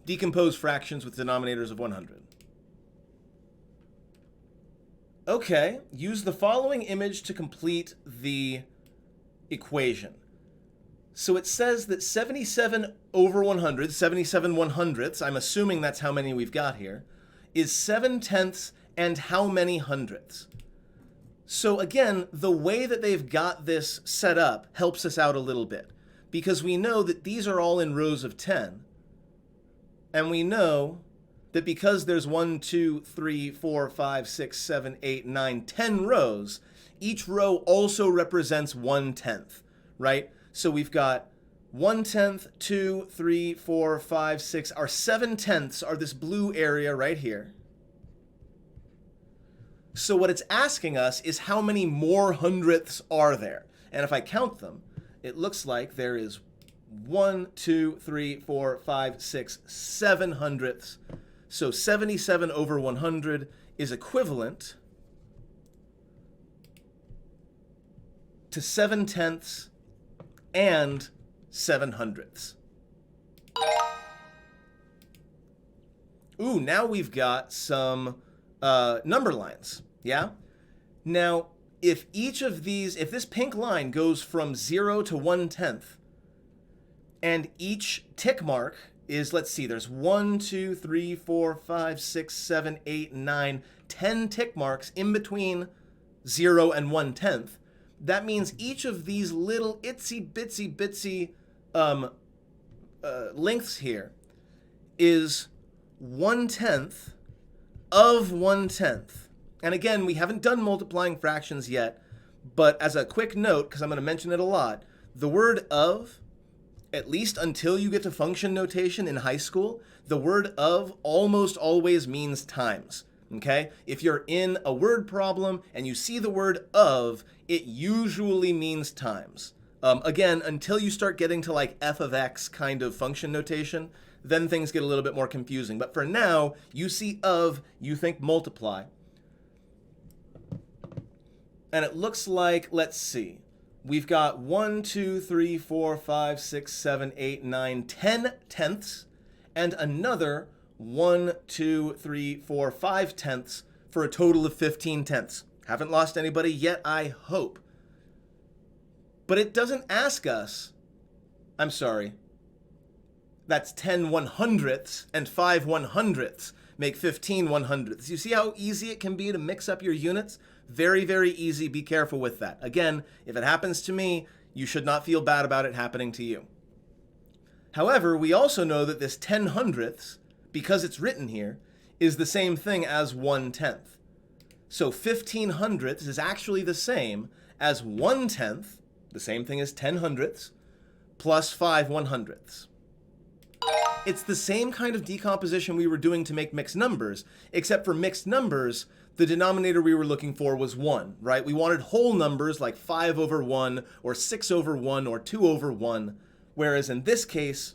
decompose fractions with denominators of 100. Okay, use the following image to complete the equation. So it says that 77 over 100, 77 100ths, I'm assuming that's how many we've got here, is 7/10 and how many hundredths? So again, the way that they've got this set up helps us out a little bit, because we know that these are all in rows of 10. And we know that because there's 1, 2, 3, 4, 5, 6, 7, 8, 9, 10 rows, each row also represents 1/10, right? So we've got 1/10, 2, 3, 4, 5, 6. Our 7/10ths are this blue area right here. So what it's asking us is how many more hundredths are there? And if I count them, it looks like there is 1, 2, 3, 4, 5, 6, 7 hundredths. So 77 over 100 is equivalent to 7/10 and 7 hundredths. Ooh, now we've got some number lines, yeah? Now, if each of these, if this pink line goes from 0 to 1/10, and each tick mark is, let's see, there's 1, 2, 3, 4, 5, 6, 7, 8, 9, 10 tick marks in between 0 and 1/10. That means each of these little itsy bitsy lengths here is 1/10 of 1/10. And again, we haven't done multiplying fractions yet, but as a quick note, because I'm going to mention it a lot, the word of, at least until you get to function notation in high school, the word of almost always means times. Okay? If you're in a word problem and you see the word of, it usually means times. Again, until you start getting to like f of x kind of function notation, then things get a little bit more confusing. But for now, you see of, you think multiply. And it looks like, let's see, we've got 1, 2, 3, 4, 5, 6, 7, 8, 9, 10 tenths, and another 1, 2, 3, 4, 5 tenths for a total of 15 tenths. Haven't lost anybody yet, I hope. But it doesn't ask us, I'm sorry, that's 10 100ths and 5 100ths make 15 100ths. You see how easy it can be to mix up your units? Very, very easy. Be careful with that. Again, if it happens to me, you should not feel bad about it happening to you. However, we also know that this 10 hundredths, because it's written here, is the same thing as 1/10. So 15 hundredths is actually the same as 1/10, the same thing as 10 hundredths, plus 5 100ths. It's the same kind of decomposition we were doing to make mixed numbers, except for mixed numbers, the denominator we were looking for was 1, right? We wanted whole numbers like 5 over 1, or 6 over 1, or 2 over 1, whereas in this case,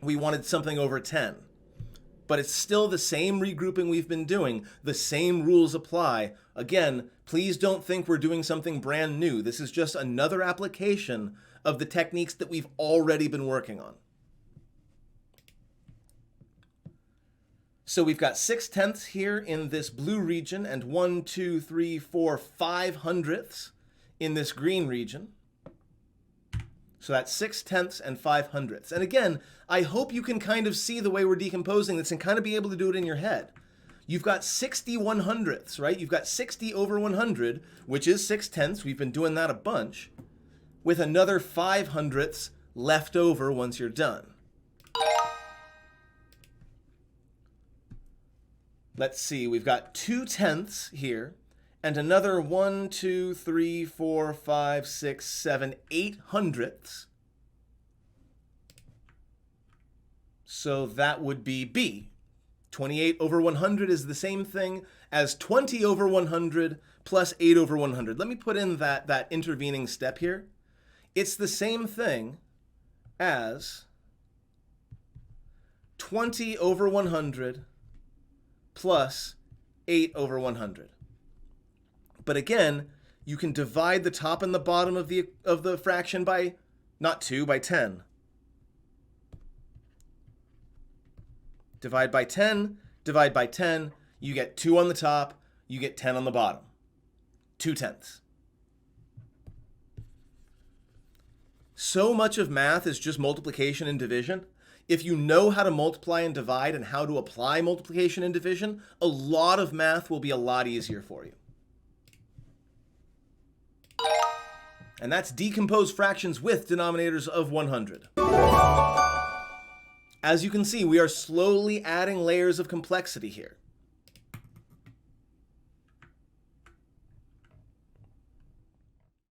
we wanted something over 10. But it's still the same regrouping we've been doing. The same rules apply. Again, please don't think we're doing something brand new. This is just another application of the techniques that we've already been working on. So we've got 6 tenths here in this blue region and 1, 2, 3, 4, 5 hundredths in this green region. So that's 6 tenths and 5 hundredths. And again, I hope you can kind of see the way we're decomposing this and kind of be able to do it in your head. You've got 60 100ths, right? You've got 60 over 100, which is 6 tenths. We've been doing that a bunch, with another 5 hundredths left over once you're done. Let's see, we've got 2 tenths here, and another 1, 2, 3, 4, 5, 6, 7, 8 hundredths. So that would be B. 28 over 100 is the same thing as 20 over 100 plus 8 over 100. Let me put in that intervening step here. It's the same thing as 20 over 100 plus 8 over 100. But again, you can divide the top and the bottom of the fraction by, not 2, by 10. Divide by 10, divide by 10, you get 2 on the top, you get 10 on the bottom. 2/10. So much of math is just multiplication and division. If you know how to multiply and divide and how to apply multiplication and division, a lot of math will be a lot easier for you. And that's decompose fractions with denominators of 100. As you can see, we are slowly adding layers of complexity here.